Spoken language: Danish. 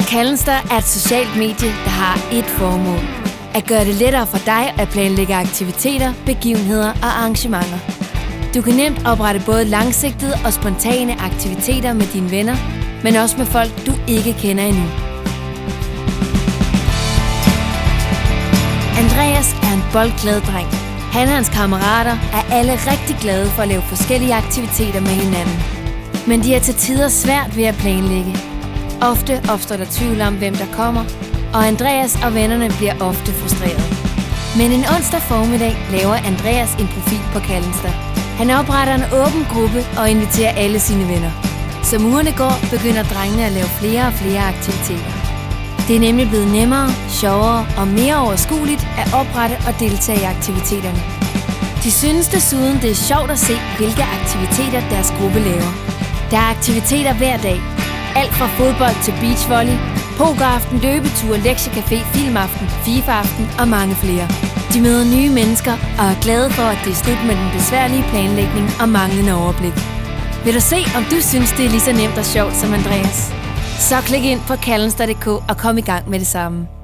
Calendster er et socialt medie, der har ét formål. At gøre det lettere for dig at planlægge aktiviteter, begivenheder og arrangementer. Du kan nemt oprette både langsigtede og spontane aktiviteter med dine venner, men også med folk, du ikke kender endnu. Andreas er en boldglad dreng. Han og hans kammerater er alle rigtig glade for at lave forskellige aktiviteter med hinanden. Men de er til tider svært ved at planlægge. Ofte opstår der tvivl om, hvem der kommer, og Andreas og vennerne bliver ofte frustrerede. Men en onsdag formiddag laver Andreas en profil på Calendster. Han opretter en åben gruppe og inviterer alle sine venner. Som ugerne går, begynder drengene at lave flere og flere aktiviteter. Det er nemlig blevet nemmere, sjovere og mere overskueligt at oprette og deltage i aktiviteterne. De synes desuden, det er sjovt at se, hvilke aktiviteter deres gruppe laver. Der er aktiviteter hver dag. Alt fra fodbold til beachvolley, pokeraften, løbetur, lektiecafé, filmaften, FIFA-aften og mange flere. De møder nye mennesker og er glade for, at det er slut med den besværlige planlægning og manglende overblik. Vil du se, om du synes, det er lige så nemt og sjovt som Andreas? Så klik ind på calendster.dk og kom i gang med det samme.